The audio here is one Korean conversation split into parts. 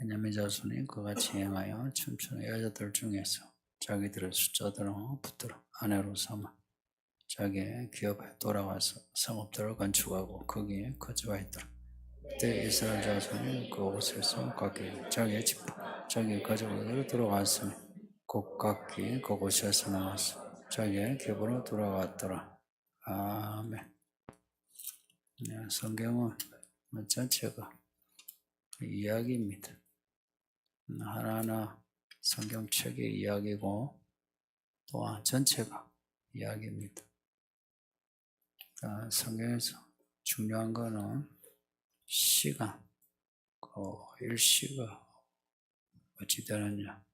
베냐민 자손이 그같이 행하여 춤추는 여자들 중에서 자기들의 숫자대로 붙들어 아내로 삼아 자기의 기업에 돌아와서 성읍들을 건축하고 거기에 거주하였더라. 그때 이스라엘 자손이 그 옷에서 각기 자기의 지파 자기의 가족으로 들어갔으니 곧 각기 그곳에서 나와서 자기의 기업으로 돌아왔더라. 아멘. 성경은 전체가 이야기입니다. 하나하나 성경책의 이야기고 또한 전체가 이야기입니다. 성경에서 중요한 거는 시간, 일시가 어찌 되느냐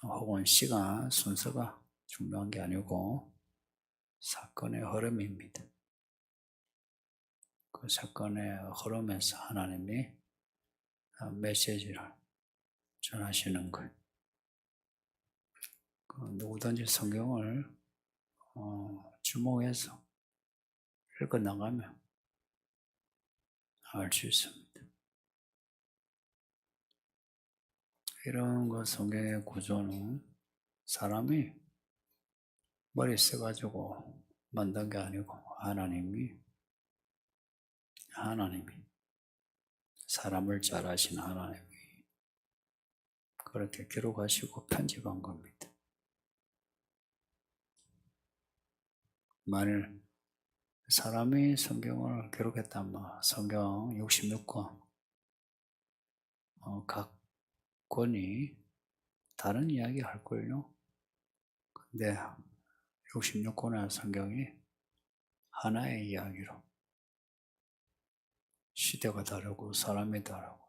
혹은 시간 순서가 중요한 게 아니고 사건의 흐름입니다. 그 사건의 흐름에서 하나님이 메시지를 전하시는 거예요. 누구든지 성경을 주목해서 읽어나가면 알 수 있습니다. 이런 거 성경의 구조는 사람이 머리 써가지고 만든 게 아니고 하나님이 사람을 잘 아신 하나님이 그렇게 기록하시고 편집한 겁니다. 만일 사람이 성경을 기록했다면 성경 66권 각 권이 다른 이야기 할걸요. 근데 66권의 성경이 하나의 이야기로 시대가 다르고 사람이 다르고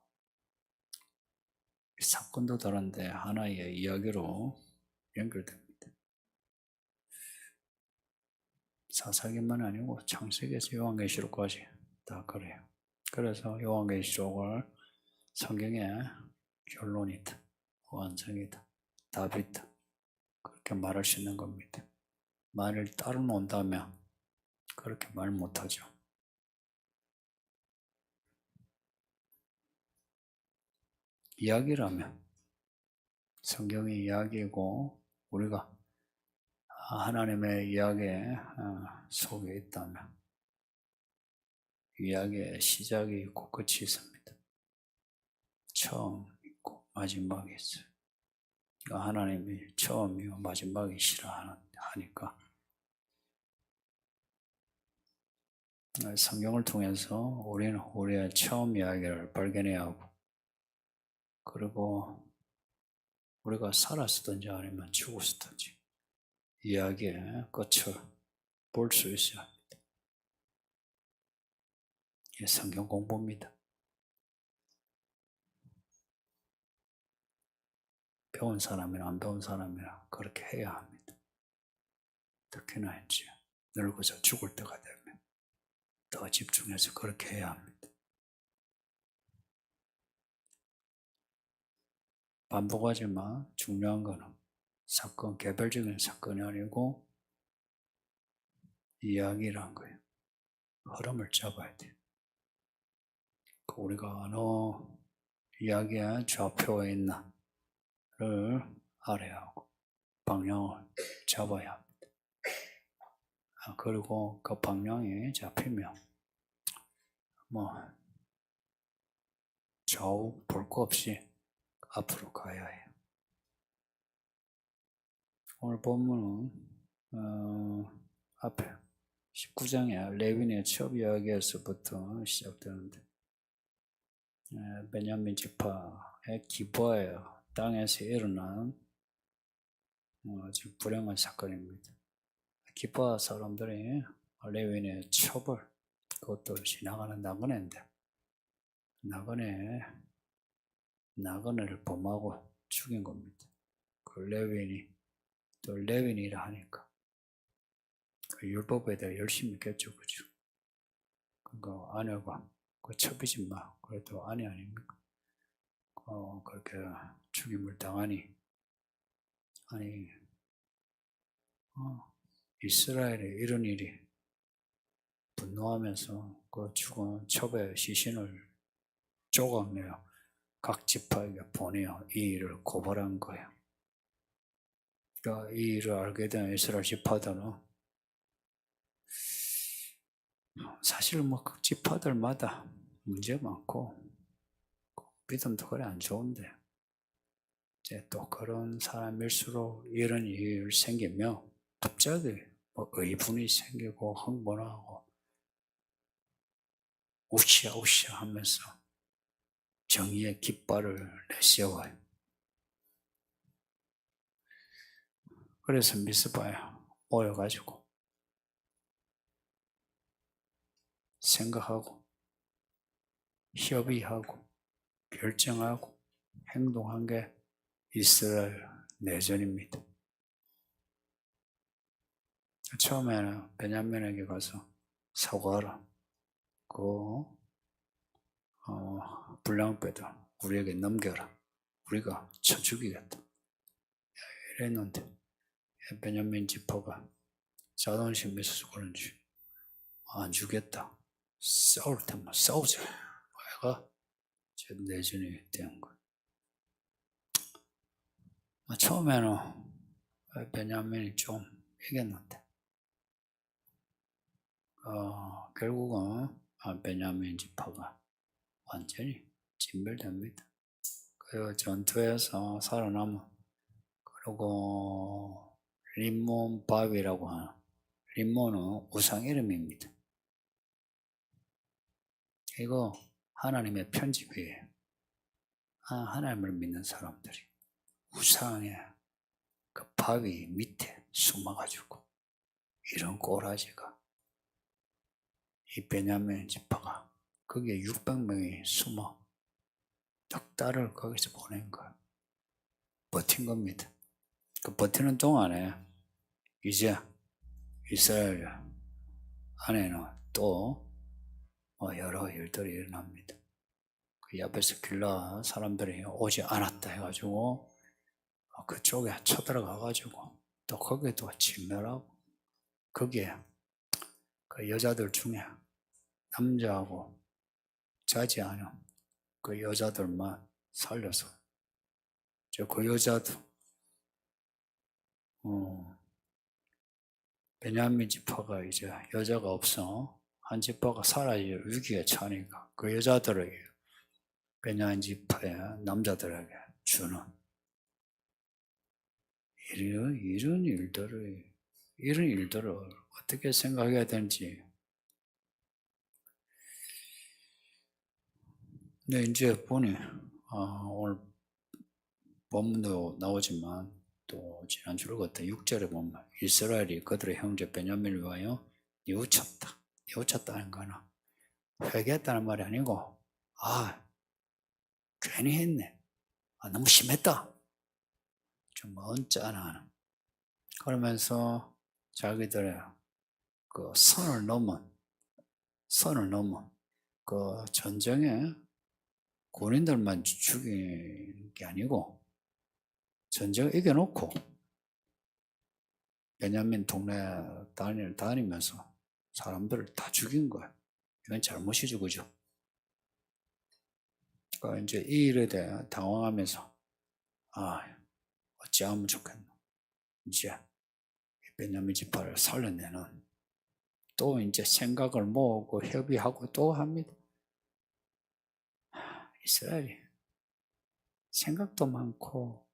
사건도 다른데 하나의 이야기로 연결됩니다. 사사기만 아니고 창세기에서 요한계시록까지 다 그래요. 그래서 요한계시록을 성경의 결론이다, 완성이다, 답이다 그렇게 말할 수 있는 겁니다. 만일 따로 논다면 그렇게 말 못하죠. 이야기라면 성경의 이야기고 우리가 하나님의 이야기 속에 있다면 이야기의 시작이 있고 끝이 있습니다. 처음 있고 마지막이 있어요. 그러니까 하나님이 처음이고 마지막이시라 하니까 성경을 통해서 우리는 우리의 처음 이야기를 발견해야 하고 그리고 우리가 살았든지 아니면 죽었든지 이야기의 끝을 볼 수 있어야 합니다. 이게 성경 공부입니다. 배운 사람이나 안 배운 사람이나 그렇게 해야 합니다. 특히나 이제 늙어서 죽을 때가 되면 더 집중해서 그렇게 해야 합니다. 반복하지만 중요한 거는 사건, 개별적인 사건이 아니고 이야기란 거예요. 흐름을 잡아야 돼요. 우리가 어느 이야기의 좌표에 있나를 알아야 하고 방향을 잡아야 합니다. 그리고 그 방향이 잡히면 좌우 볼 거 없이 앞으로 가야 해요. 오늘 본문은 앞에 19장에 레위인의 첩 이야기에서부터 시작되는데 베냐민 지파의 기브아예요. 땅에서 일어난 아주 불행한 사건입니다. 기브아 사람들이 레위인의 첩을 그것도 지나가는 나그네인데 나그네를 범하고 죽인 겁니다. 그 레위인이 또 레위인이라 하니까 그 율법에 대해 열심히 겠죠, 그죠? 그러니까 아내가 그 첩이지 마. 그래도 아내 아닙니까? 그렇게 죽임을 당하니 이스라엘에 이런 일이 분노하면서 그 죽은 첩의 시신을 조각내요. 각 지파에게 보내어 이 일을 고발한 거예요. 그러니까 이 일을 알게 된 이스라엘 지파들은 사실 뭐 각 지파들마다 문제 많고 믿음도 그래 안 좋은데 이제 또 그런 사람일수록 이런 일 생기면 갑자기 뭐 의분이 생기고 흥분하고 우시아우시아 하면서 정의의 깃발을 내세워요. 그래서 미스바에 모여가지고 생각하고 협의하고 결정하고 행동한 게 이스라엘 내전입니다. 처음에는 베냐민에게 가서 사과하라. 불량배도 우리에게 넘겨라. 우리가 쳐 죽이겠다. 이랬는데 베냐민 지파가 자존심이 있어서 그런지 안 주겠다. 싸울 테면 싸우자. 얘가 내전이 된 거예요. 처음에는 베냐민이 좀 이겼는데 결국은 베냐민 지파가 완전히 진멸됩니다. 그 전투에서 살아남은 그리고 림몬 바위라고 하는 림몬은 우상 이름입니다. 이거 하나님의 편집이에요. 하나님을 믿는 사람들이 우상의 그 바위 밑에 숨어가지고 이런 꼬라지가 이 베냐민 지파가 거기에 600명이 숨어 석 달을 거기서 보낸 거예요. 버틴 겁니다. 그 버티는 동안에 이제 이스라엘 안에는 또 여러 일들이 일어납니다. 그 야베스 길라 사람들이 오지 않았다 해가지고 그쪽에 쳐들어가가지고 또 거기도 진멸하고 거기에 그 여자들 중에 남자하고 자지 않은 그 여자들만 살려서 그 여자도 베냐민 지파가 이제 여자가 없어 한 지파가 사라질 위기에 처하니까 그 여자들에게 베냐민 지파의 남자들에게 주는 이런 일들을 어떻게 생각해야 되는지. 근데 이제 보니 오늘 본문도 나오지만 또 지난주를 걷다 6절에 보면 이스라엘이 그들의 형제 베냐민을 위하여 뉘우쳤다. 뉘우쳤다는 거는 회개했다는 말이 아니고 괜히 했네. 너무 심했다. 좀 언짢아하는. 그러면서 자기들의 그 선을 넘은 그 전쟁에 군인들만 죽인 게 아니고 전쟁을 이겨놓고 베냐민 동네 다니면서 사람들을 다 죽인 거야. 이건 잘못이죠, 그죠? 그러니까 이제 이 일에 대해 당황하면서 어찌하면 좋겠노. 이제 베냐민 지파를 살려내는 또 이제 생각을 모으고 협의하고 또 합니다. 이스라엘이 생각도 많고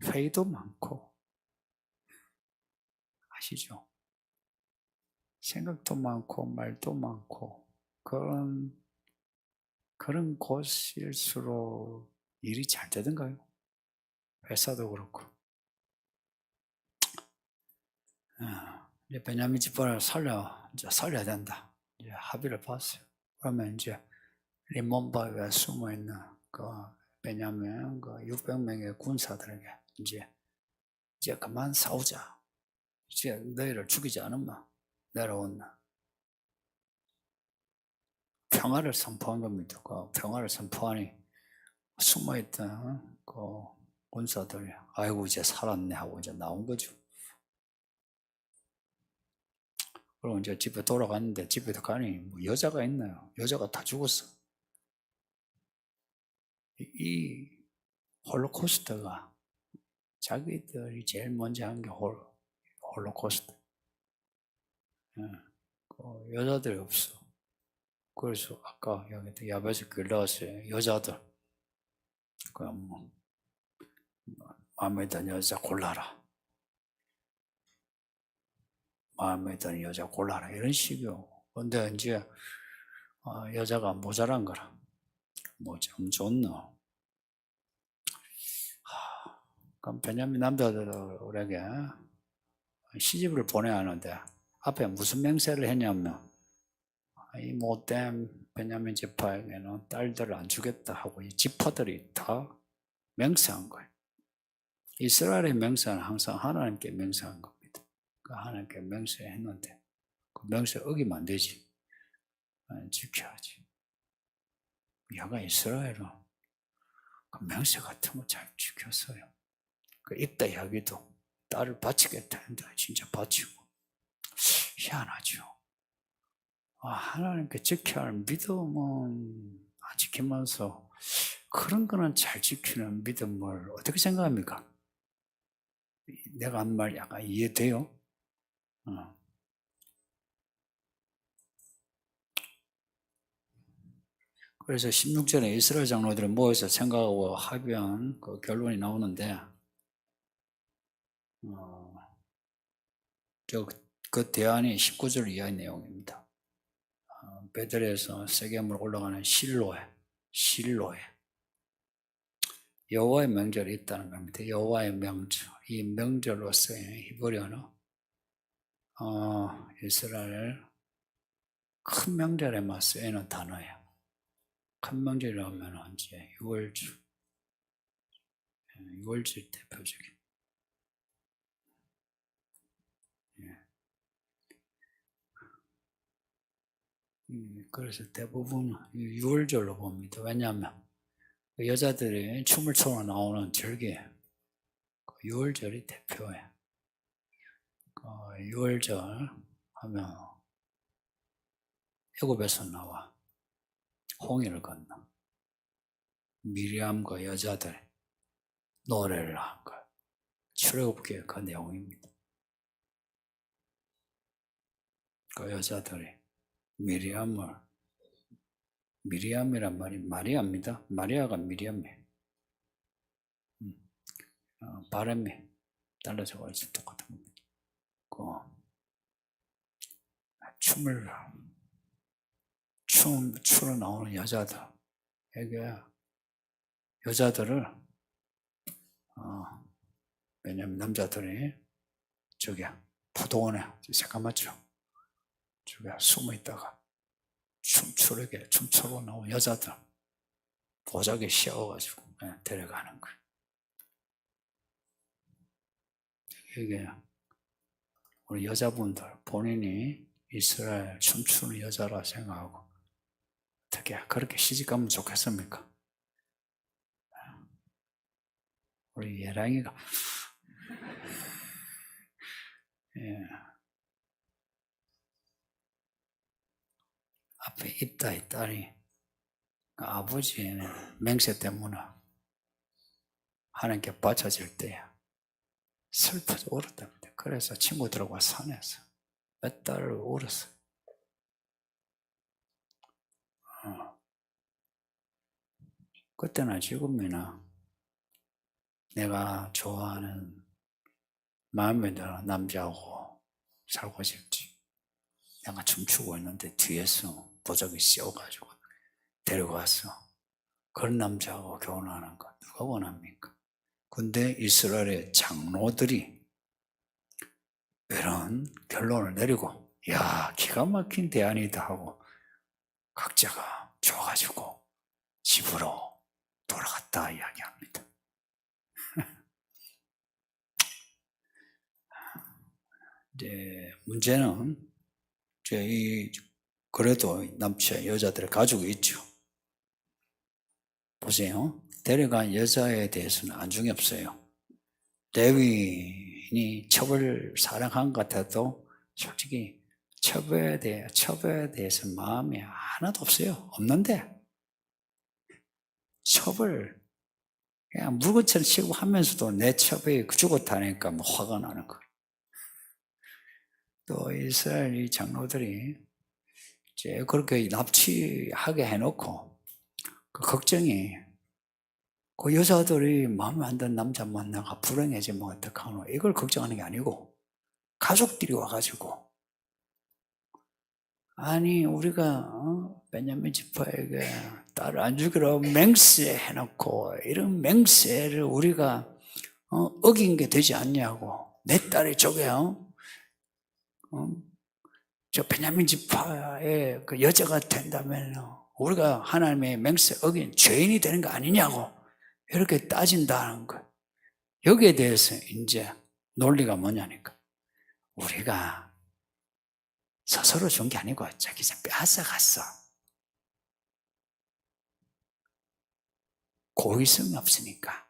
회의도 많고 아시죠? 생각도 많고 말도 많고 그런 곳일수록 일이 잘 되던가요? 회사도 그렇고. 이제 베냐민 지파를 살려야 된다. 이제 합의를 봤어요. 그러면 이제 림몬바위에 숨어 있는 그 베냐민 600명의 군사들에게 이제 그만 싸우자. 이제 너희를 죽이지 않으면 내려온다. 평화를 선포한 겁니다. 그 평화를 선포하니 숨어있던 그 군사들이 아이고 이제 살았네 하고 이제 나온 거죠. 그리고 이제 집에 돌아갔는데 집에 가니 뭐 여자가 있나요? 여자가 다 죽었어. 이 홀로코스트가 자기들이 제일 먼저 한 게 홀로코스트. 그 여자들이 없어. 그래서 아까 여기 야베스 글 나왔어요. 여자들. 뭐 마음에 드는 여자 골라라. 마음에 드는 여자 골라라. 이런 식이요. 근데 이제 여자가 모자란 거라. 뭐 좀 좋노. 그럼 베냐민 남자들에게 시집을 보내야 하는데 앞에 무슨 맹세를 했냐면 이 못된 베냐민 지파에게는 딸들을 안 주겠다 하고 이 지파들이 다 맹세한 거예요. 이스라엘의 맹세는 항상 하나님께 맹세한 겁니다. 그 하나님께 맹세했는데 그 맹세 어기면 안 되지. 지켜야지. 야가 이스라엘은 그 맹세 같은 거 잘 지켰어요. 그 입다 야기도 딸을 바치겠다 했는데 진짜 바치고. 희한하죠. 하나님께 지켜야 할 믿음은 안 지키면서 그런 거는 잘 지키는 믿음을 어떻게 생각합니까? 내가 한 말 약간 이해돼요? 그래서 16절에 이스라엘 장로들이 모여서 생각하고 합의한 그 결론이 나오는데 그 대안이 19절 이하의 내용입니다. 베들에서 세겜으로 올라가는 실로에 여호와의 명절이 있다는 겁니다. 여호와의 명절, 이 명절로서 히브리어는 이스라엘 큰 명절에만 쓰이는 단어예요. 큰 명절이라면 이제 6월절 대표적인. 그래서 대부분 6월절로 봅니다. 왜냐하면 여자들이 춤을 춰 나오는 절기예요. 6월절이 대표예요. 6월절 하면 애굽에서 나와 홍해를 건너 미리암과 여자들 노래를 한 것. 출애굽기의 그 내용입니다. 그 여자들이 미리암이란 말이 마리아입니다. 마리아가 미리암이에요. 발음이 달라져 가지고 똑같은 겁니다. 추러 나오는 여자들에게 여자들을 왜냐면 남자들이 저기 포도원에 새까맣죠. 저기 숨어 있다가 춤추러 나온 여자들 보자기에 씌워가지고 데려가는 거예요. 이게 우리 여자분들 본인이 이스라엘 춤추는 여자라 생각하고 어떻게 그렇게 시집가면 좋겠습니까? 우리 예랑이가 앞에 있다 이 딸이 아버지의 맹세 때문에 하나님께 바쳐질 때 슬퍼서 울었답니다. 그래서 친구들하고 산에서 몇 달을 울었어요. 그때나 지금이나 내가 좋아하는 마음에 드는 남자하고 살고 싶지. 내가 춤추고 있는데 뒤에서 보자기 씌워가지고 데려가서 그런 남자하고 결혼하는 거 누가 원합니까? 근데 이스라엘의 장로들이 이런 결론을 내리고 야 기가 막힌 대안이다 하고 각자가 좋아가지고 집으로 돌아갔다 이야기합니다. 이제 문제는 그래도 남자 여자들의 가족이 있죠. 보세요. 데려간 여자에 대해서는 안중이 없어요. 레위인이 첩을 사랑한 것 같아도 솔직히 첩에 대해서 마음이 하나도 없어요. 없는데 첩을 그냥 물건처럼 취급하면서도 내 첩이 죽었다니까 뭐 화가 나는 거예요. 또 이스라엘 이 장로들이 이제 그렇게 납치하게 해놓고 그 걱정이 그 여자들이 마음에 안 드는 남자 만나가 불행해지면 어떡하노 이걸 걱정하는 게 아니고 가족들이 와가지고 아니 우리가 베냐민 지파에게 딸을 안 주기로 맹세 해놓고 이런 맹세를 우리가 어긴 게 되지 않냐고 내 딸이 저게 저 베냐민 지파의 그 여자가 된다면 우리가 하나님의 맹세 어긴 죄인이 되는 거 아니냐고 이렇게 따진다는 거예요. 여기에 대해서 이제 논리가 뭐냐니까 우리가 스스로 준 게 아니고 자기가 빼앗아 갔어. 고의성이 없으니까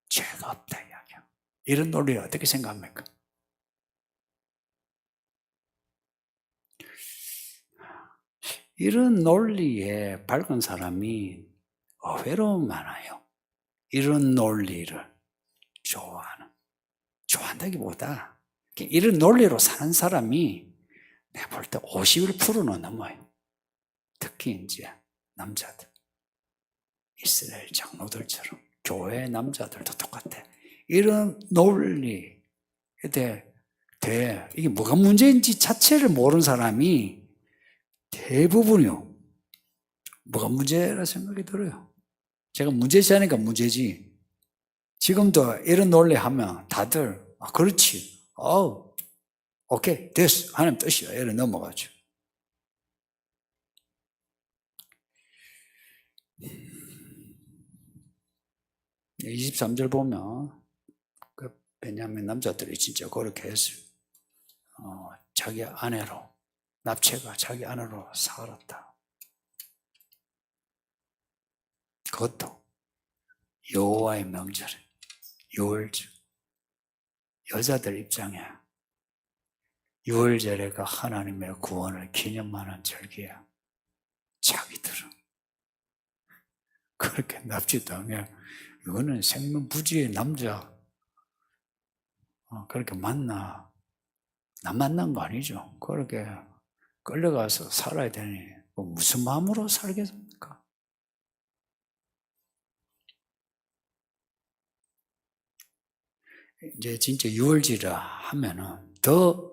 죄가 없다 이야기야. 이런 논리를 어떻게 생각합니까? 이런 논리에 밝은 사람이 의외로 많아요. 이런 논리를 좋아한다기보다 이런 논리로 사는 사람이 내가 볼 때 51%는 넘어요. 특히 이제 남자들. 이스라엘 장로들처럼 교회 남자들도 똑같아. 이런 논리에 대해 이게 뭐가 문제인지 자체를 모르는 사람이 대부분이요. 뭐가 문제라 생각이 들어요. 제가 문제시하니까 문제지. 지금도 이런 논리 하면 다들 그렇지. 오케이 됐어. 하나님 뜻이야. 이래 넘어가죠. 네, 23절 보면 그 베냐민 남자들이 진짜 그렇게 했어요. 자기 아내로 납치가 자기 아내로 살았다. 그것도 여호와의 명절에 유월절 여자들 입장에 유월절에가 하나님의 구원을 기념하는 절기야. 자기들은 그렇게 납치당해 이거는 생명부지의 남자 그렇게 나 만난 거 아니죠. 그렇게 끌려가서 살아야 되니 무슨 마음으로 살겠습니까? 이제 진짜 유월절이라 하면은 더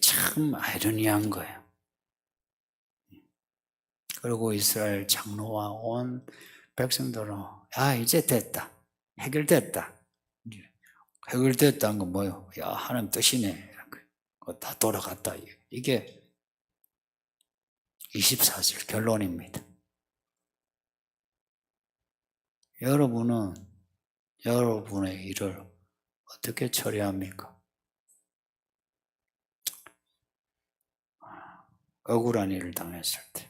참 아이러니한 거예요. 그리고 이스라엘 장로와 온 백성들은 이제 됐다. 해결됐다. 해결됐다는 건 뭐예요? 하나님 뜻이네. 다 돌아갔다. 이게 24절 결론입니다. 여러분은 여러분의 일을 어떻게 처리합니까? 억울한 일을 당했을 때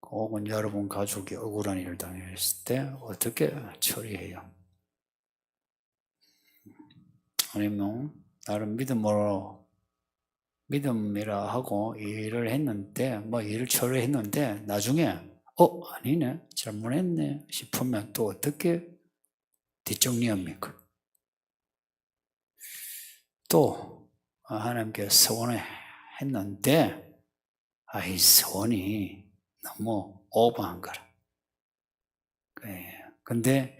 혹은 여러분 가족이 억울한 일을 당했을 때 어떻게 처리해요? 아니면 나름 믿음이라 하고 일을 했는데 일을 처리했는데 나중에 아니네 잘못했네 싶으면 또 어떻게 뒷정리합니까? 또 하나님께 서원을 했는데 이 서원이 너무 오버한 거라. 근데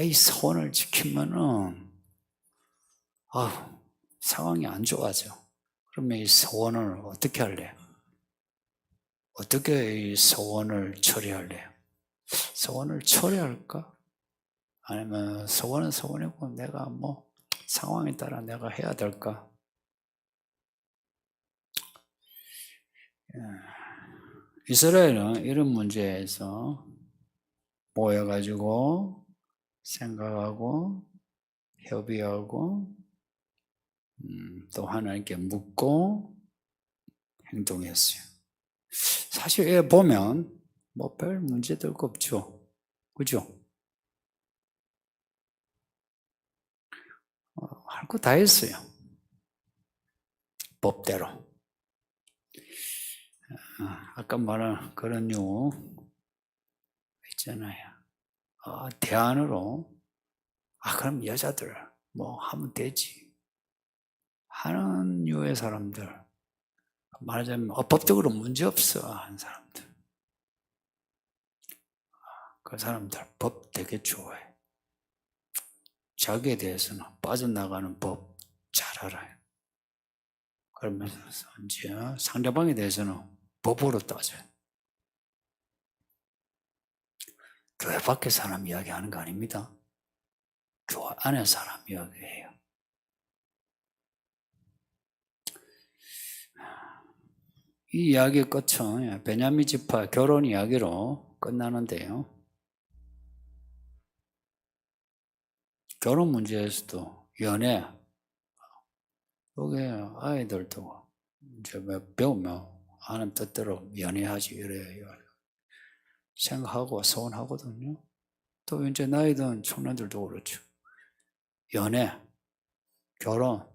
이 서원을 지키면은 상황이 안 좋아져. 그러면 이 서원을 어떻게 할래? 어떻게 이 서원을 처리할래? 서원을 처리할까? 아니면 서원은 서원이고 내가 상황에 따라 내가 해야 될까? 이스라엘은 이런 문제에서 모여가지고 생각하고 협의하고 또 하나님께 묻고 행동했어요. 사실 보면 별 문제들 없죠. 그죠? 할 거 다 했어요. 법대로. 아까 말한 그런 있잖아요. 대안으로 그럼 여자들 뭐 하면 되지 하는 류의 사람들, 말하자면 법적으로 문제없어 하는 사람들, 그 사람들 법 되게 좋아해. 자기에 대해서는 빠져나가는 법 잘 알아요. 그러면서 이제 상대방에 대해서는 법으로 따져요. 교회 밖에 사람 이야기하는 거 아닙니다. 교회 안에 사람 이야기해요. 이 이야기의 끝은 베냐민 지파 결혼 이야기로 끝나는데요. 결혼 문제에서도 연애, 여기 아이들도 이제 배우면 하는 뜻대로 연애하지 이래요. 생각하고 소원하거든요. 또 이제 나이 든 청년들도 그렇죠. 연애, 결혼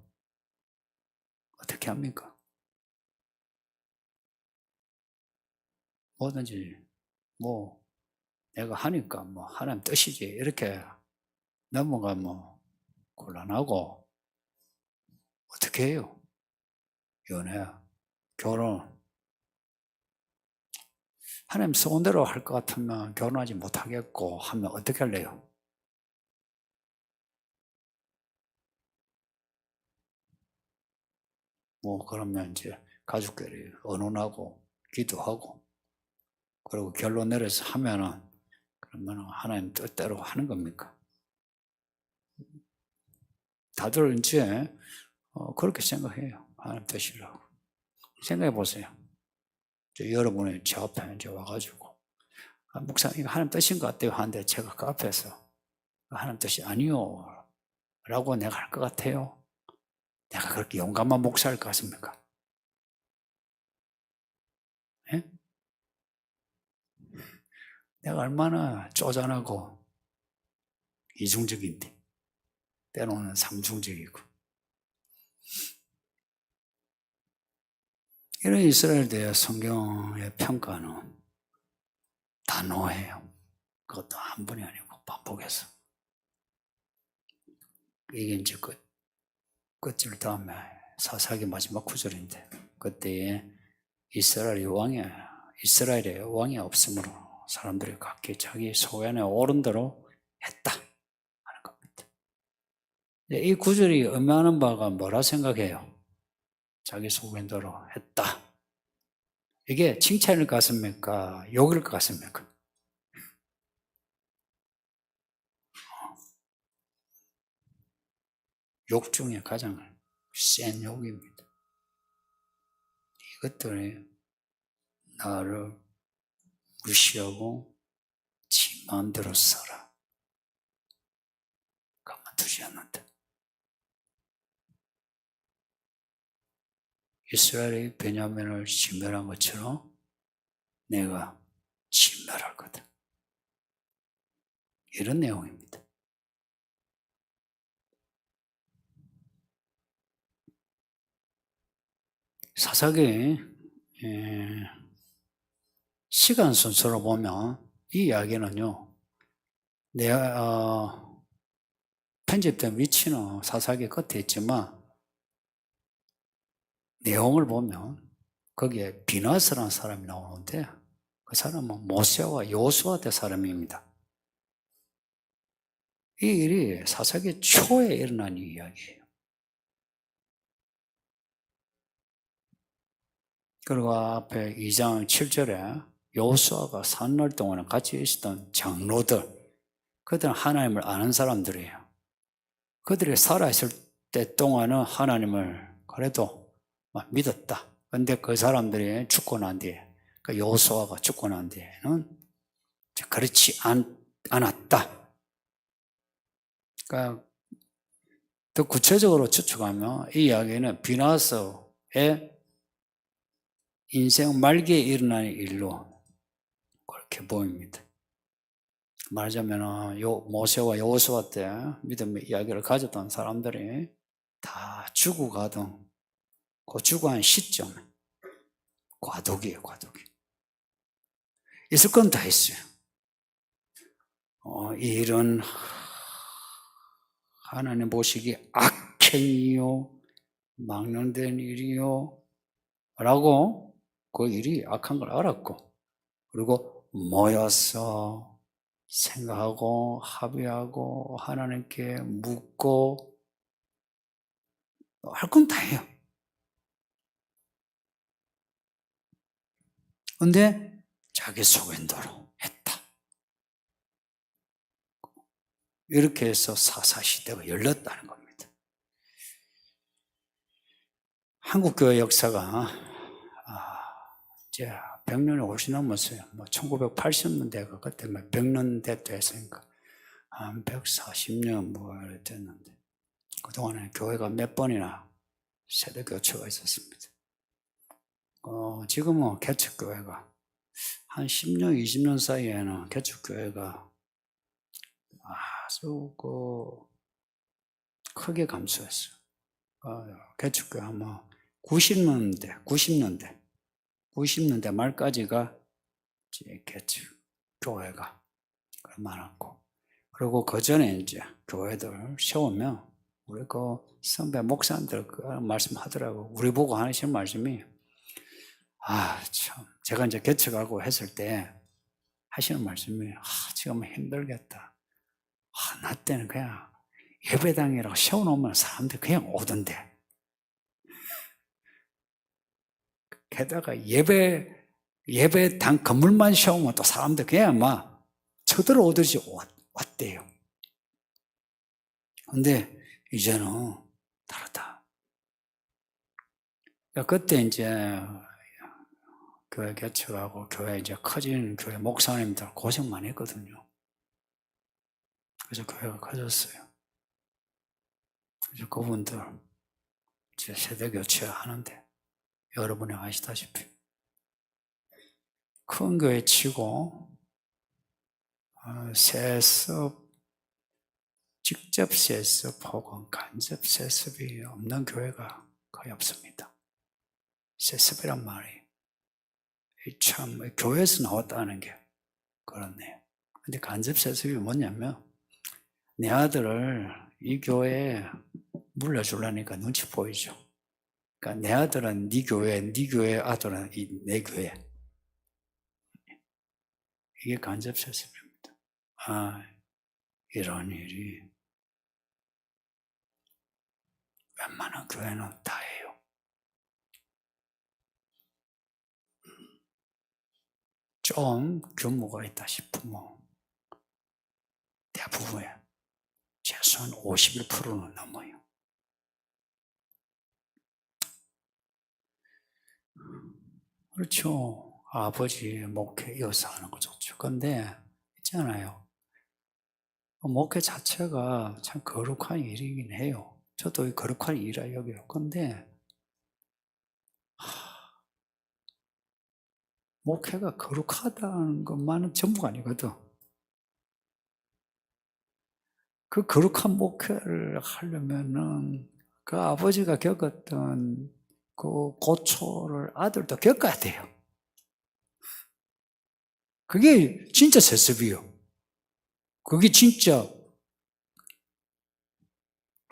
어떻게 합니까? 뭐든지 뭐 내가 하니까 뭐 하나님 뜻이지 이렇게 넘어가면 곤란하고 어떻게 해요? 연애, 결혼 하나님 소원대로 할 것 같으면 결혼하지 못하겠고 하면 어떻게 할래요? 뭐 그러면 이제 가족끼리 의논하고 기도하고 그리고 결론 내려서 하면은 그러면 하나님 뜻대로 하는 겁니까? 다들 이제 그렇게 생각해요. 하나님 뜻이라고. 생각해 보세요. 여러분이 제 앞에 이제 와가지고 목사님 이거 하나님 뜻인 것 같아요 하는데 제가 그 앞에서 하나님 뜻이 아니요 라고 내가 할 것 같아요? 내가 그렇게 용감한 목사일 것 같습니까? 예? 내가 얼마나 쪼잔하고 이중적인데 때로는 삼중적이고 이런 이스라엘 대해 성경의 평가는 단호해요. 그것도 한 번이 아니고 반복해서. 이게 이제 끝줄 다음에 사사기 마지막 구절인데 그때에 이스라엘의 왕이 없으므로 사람들이 각기 자기 소견에 오른 대로 했다 하는 겁니다. 이 구절이 의미하는 바가 뭐라 생각해요? 자기 소견대로 했다. 이게 칭찬일 것 같습니까? 욕일 것 같습니까? 욕 중에 가장 센 욕입니다. 이것들이 나를 무시하고 지 마음대로 살아. 가만두지 않는다. 이스라엘이 베냐민을 진멸한 것처럼 내가 진멸할 거다. 이런 내용입니다. 사사기 시간 순서로 보면 이 이야기는요. 편집된 위치는 사사기 끝에 있지만 내용을 보면 거기에 비나스라는 사람이 나오는데 그 사람은 모세와 여호수아 때 사람입니다. 이 일이 사사기 초에 일어난 이야기예요. 그리고 앞에 2장 7절에 여호수아가 산날 동안에 같이 있었던 장로들, 그들은 하나님을 아는 사람들이에요. 그들이 살아있을 때 동안은 하나님을 그래도 믿었다. 그런데 그 사람들이 죽고 난 뒤에, 그러니까 여호수아가 죽고 난 뒤에는 그렇지 않았다. 그러니까 더 구체적으로 추측하면 이 이야기는 비나스의 인생 말기에 일어난 일로 그렇게 보입니다. 말하자면 모세와 여호수아 때 믿음의 이야기를 가졌던 사람들이 다 죽어가던 그 죽어간 시점 과도기예요. 과도기. 있을 건 다 있어요. 이 일은 하나님 보시기에 악행이요 망령된 일이요 라고 그 일이 악한 걸 알았고, 그리고 모여서 생각하고 합의하고 하나님께 묻고 할 건 다 해요. 근데 자기 속인대로 했다. 이렇게 해서 사사시대가 열렸다는 겁니다. 한국교회 역사가 이제 100년이 훨씬 넘었어요. 1980년대가 그때 100년대 됐으니까 한 140년 됐는데, 그동안에 교회가 몇 번이나 세대 교체가 있었습니다. 지금은 개척교회가 한 10년, 20년 사이에는 개척교회가 아주 크게 감소했어요. 개척교회 아마 90년대 말까지가 개척교회가 많았고, 그리고 그 전에 이제 교회들 세우면 우리 선배 목사님들 말씀하더라고. 우리 보고 하시는 말씀이 참 제가 이제 개척하고 했을 때 하시는 말씀이 지금 힘들겠다. 나 때는 그냥 예배당이라고 세워놓으면 사람들이 그냥 오던데, 게다가 예배당 건물만 세우면 또 사람들 그냥 막 쳐들어오듯이 왔대요. 근데 이제는 다르다. 그때 이제 교회 개척하고 교회 이제 커진 교회 목사님들 고생 많이 했거든요. 그래서 교회가 커졌어요. 그래서 그분들 이제 세대 교체하는데, 여러분이 아시다시피 큰 교회 치고 세습, 직접 세습 혹은 간접 세습이 없는 교회가 거의 없습니다. 세습이란 말이 참 교회에서 나왔다는 게 그렇네요. 근데 간접 세습이 뭐냐면, 내 아들을 이 교회에 물려주려니까 눈치 보이죠. 그러니까 내 아들은 네 교회, 네 교회 아들은 내 교회. 이게 간접 세습입니다. 이런 일이 웬만한 교회는 다 해요. 좀 규모가 있다 싶으면 대부분의 최소한 51%는 넘어요. 그렇죠. 아버지 목회 이어서 하는 거 좋죠. 근데 있잖아요. 목회 자체가 참 거룩한 일이긴 해요. 저도 이 거룩한 일이라 여겨요. 근데 목회가 거룩하다는 것만은 전부가 아니거든. 그 거룩한 목회를 하려면은 그 아버지가 겪었던 그 고초를 아들도 겪어야 돼요. 그게 진짜 세습이요. 그게 진짜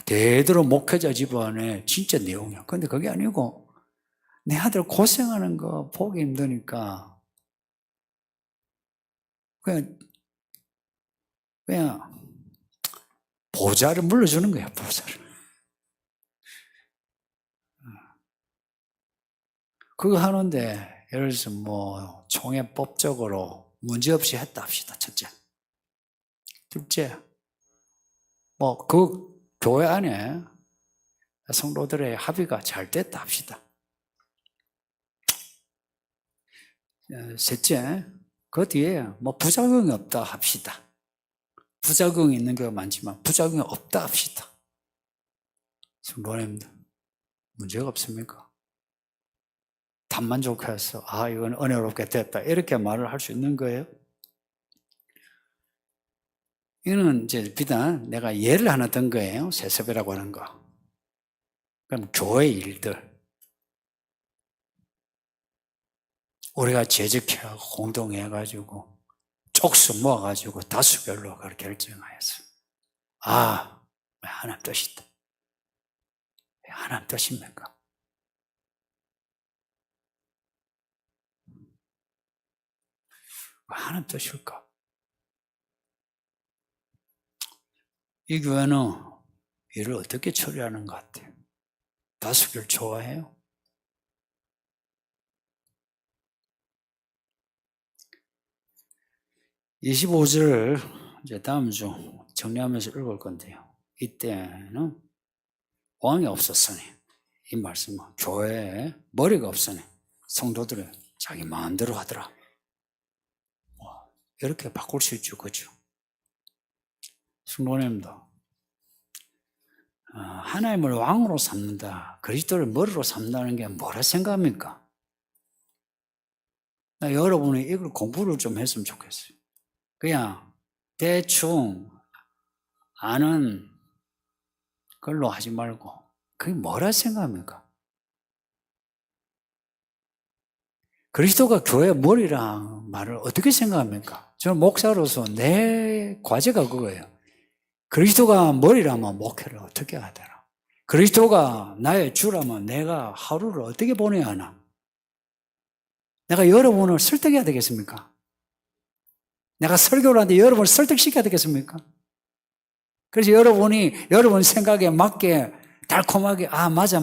대대로 목회자 집안의 진짜 내용이야. 근데 그게 아니고 내 아들 고생하는 거 보기 힘드니까 그냥 보좌를 물려주는 거야, 보좌를. 그거 하는데 예를 들어서 총회법적으로 문제없이 했다 합시다. 첫째. 둘째, 그 교회 안에 성도들의 합의가 잘 됐다 합시다. 셋째, 그 뒤에 부작용이 없다 합시다. 부작용이 있는 경우가 많지만 부작용이 없다 합시다. 성도님들, 문제가 없습니까? 답만족해서 이건 은혜롭게 됐다 이렇게 말을 할 수 있는 거예요? 이거는 이제 비단 내가 예를 하나 든 거예요. 세습이라고 하는 거. 그럼 교회 일들 우리가 재직해하고 공동해가지고 쪽수 모아가지고 다수결로 그렇게 결정하였어요. 아, 왜 하나님 뜻이다. 왜 하나님 뜻입니까? 왜 하나님 뜻일까? 이 교회는 일을 어떻게 처리하는 것 같아요? 다수결 좋아해요? 25절을 이제 다음 주 정리하면서 읽을 건데요. 이때는 왕이 없었으니, 이 말씀은 교회에 머리가 없으니 성도들이 자기 마음대로 하더라. 이렇게 바꿀 수 있죠, 그죠? 성도님도 하나님을 왕으로 삼는다, 그리스도를 머리로 삼는다는 게 뭐라 생각합니까? 여러분이 이걸 공부를 좀 했으면 좋겠어요. 그냥 대충 아는 걸로 하지 말고 그게 뭐라 생각합니까? 그리스도가 교회 머리랑 말을 어떻게 생각합니까? 저는 목사로서 내 과제가 그거예요. 그리스도가 머리라면 목회를 어떻게 하더라? 그리스도가 나의 주라면 내가 하루를 어떻게 보내야 하나? 내가 여러분을 설득해야 되겠습니까? 내가 설교를 하는데 여러분을 설득시켜야 되겠습니까? 그래서 여러분이 여러분 생각에 맞게 달콤하게 맞아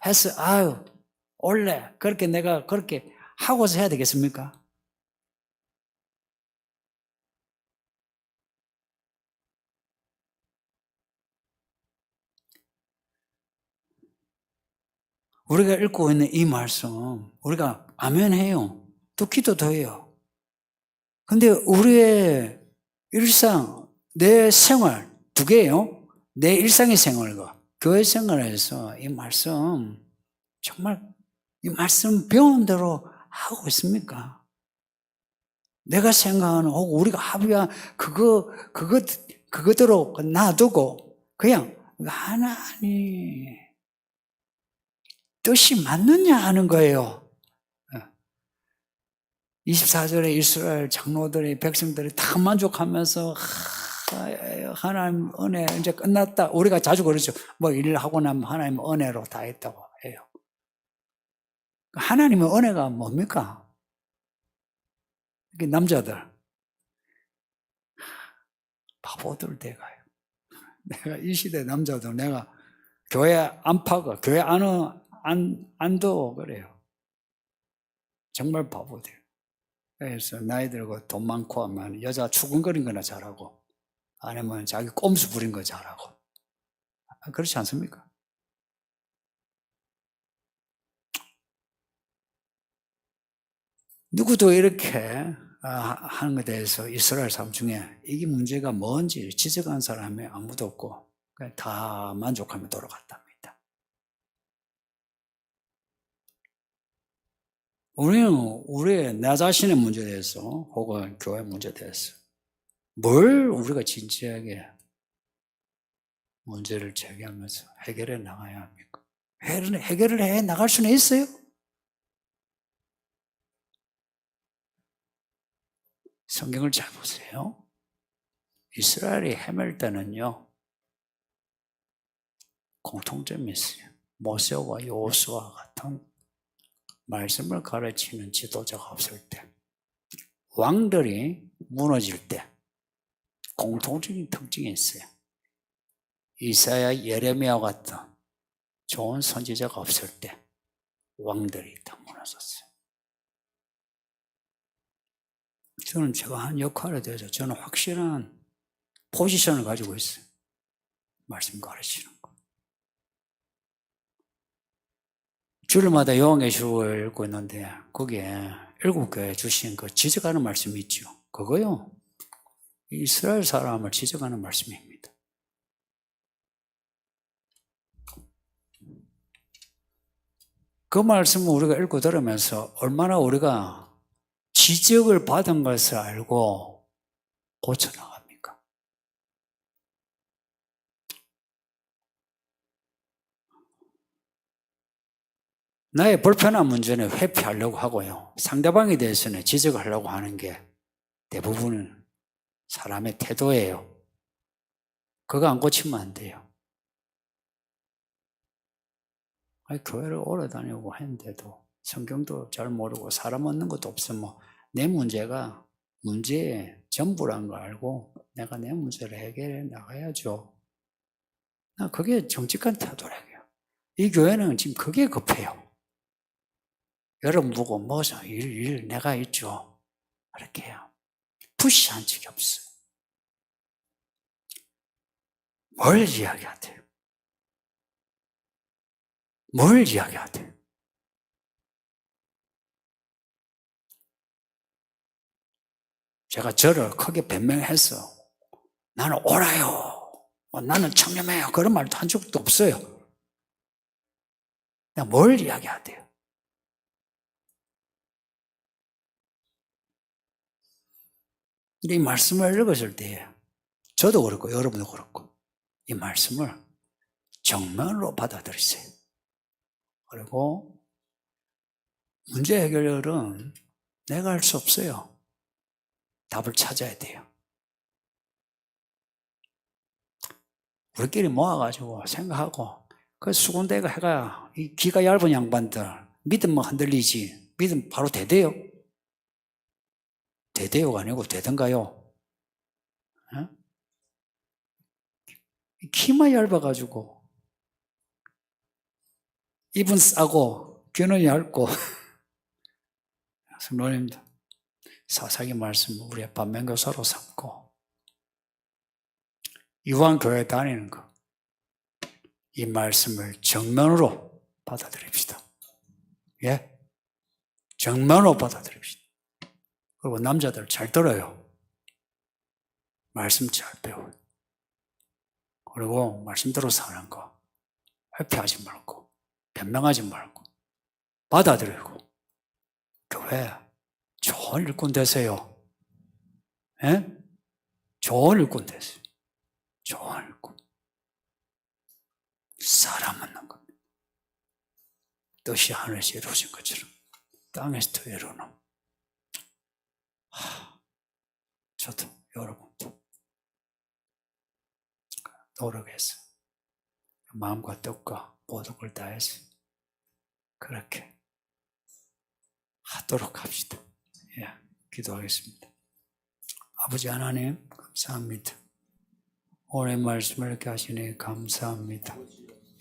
해서 아유 원래 그렇게 내가 그렇게 하고서 해야 되겠습니까? 우리가 읽고 있는 이 말씀 우리가 아멘 해요. 또 기도도 해요. 근데 우리의 일상, 내 생활 두 개예요. 내 일상의 생활과 교회 생활에서 이 말씀 정말 이 말씀 배운 대로 하고 있습니까? 내가 생각하는 혹은 우리가 합의한 그거대로 놔두고 그냥 하나님 뜻이 맞느냐 하는 거예요. 24절에 이스라엘 장로들이 백성들이 다 만족하면서 하나님 은혜 이제 끝났다. 우리가 자주 그러죠. 뭐 일을 하고 나면 하나님 은혜로 다 했다고 해요. 하나님의 은혜가 뭡니까? 남자들 바보들 돼가요. 내가 이 시대 남자들 내가 교회 안팎 교회 안도 그래요. 정말 바보들. 그래서 나이 들고 돈 많고 하면 여자 추근거린 거나 잘하고 아니면 자기 꼼수 부린 거 잘하고 그렇지 않습니까? 누구도 이렇게 하는 것에 대해서 이스라엘 사람 중에 이게 문제가 뭔지 지적한 사람이 아무도 없고 다 만족하며 돌아갔답니다. 우리는 나 자신의 문제에 대해서 혹은 교회 문제에 대해서 뭘 우리가 진지하게 문제를 제기하면서 해결해 나가야 합니까? 해결을 해 나갈 수는 있어요? 성경을 잘 보세요. 이스라엘이 헤맬 때는요, 공통점이 있어요. 모세와 여호수아 같은 말씀을 가르치는 지도자가 없을 때, 왕들이 무너질 때 공통적인 특징이 있어요. 이사야, 예레미야 같은 좋은 선지자가 없을 때 왕들이 다 무너졌어요. 저는 제가 한 역할에 대해서 저는 확실한 포지션을 가지고 있어요. 말씀 가르치는 거. 주일마다 요한계시록을 읽고 있는데 거기에 7교회 주신 그 지적하는 말씀이 있죠. 그거요. 이스라엘 사람을 지적하는 말씀입니다. 그 말씀을 우리가 읽고 들으면서 얼마나 우리가 지적을 받은 것을 알고 고쳐나갑니까? 나의 불편한 문제는 회피하려고 하고요. 상대방에 대해서는 지적하려고 하는 게 대부분은 사람의 태도예요. 그거 안 고치면 안 돼요. 아니, 교회를 오래 다니고 했는데도 성경도 잘 모르고 사람 얻는 것도 없으면 내 문제가 문제의 전부란 걸 알고 내가 내 문제를 해결해 나가야죠. 그게 정직한 태도라고요. 이 교회는 지금 그게 급해요. 여러분 보고 뭐죠? 일 내가 있죠. 그렇게 해요. 푸시한 적이 없어요. 뭘 이야기하세요? 뭘 이야기하세요? 제가 저를 크게 변명해서 나는 옳아요. 나는 청렴해요. 그런 말도 한 적도 없어요. 그냥 뭘 이야기하세요? 이 말씀을 읽었을 때 저도 그렇고 여러분도 그렇고 이 말씀을 정면으로 받아들이세요. 그리고 문제 해결은 내가 할 수 없어요. 답을 찾아야 돼요. 우리끼리 모아가지고 생각하고 그 수군대가 해가 이 귀가 얇은 양반들 믿음만 흔들리지 믿음 바로 되대요? 되대요가 아니고 되던가요? 키만 얇아가지고 입은 싸고 귀는 얇고 성도님들 사사기 말씀 우리의 반면교사로 삼고 이왕 교회 다니는 거 이 말씀을 정면으로 받아들입시다. 예? 정면으로 받아들입시다. 그리고 남자들 잘 들어요. 말씀 잘 배워요. 그리고 말씀대로 사는 거 회피하지 말고 변명하지 말고 받아들이고 교회 좋은 일꾼 되세요. 예? 좋은 일꾼 되세요. 좋은 일꾼. 사람 만난 겁니다. 뜻이 하늘에서 이루어진 것처럼 땅에서도 이루어놓은. 저도 여러분도 노력해서 마음과 뜻과 모든 걸 다해서 그렇게 하도록 합시다. 예, 기도하겠습니다. 아버지 하나님 감사합니다. 오늘 말씀을 이렇게 하시니 감사합니다.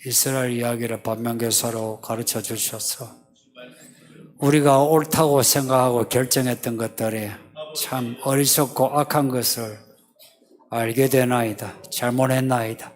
이스라엘 이야기를 반면교사로 가르쳐 주셔서 우리가 옳다고 생각하고 결정했던 것들이 참 어리석고 악한 것을 알게 되나이다. 잘못했나이다.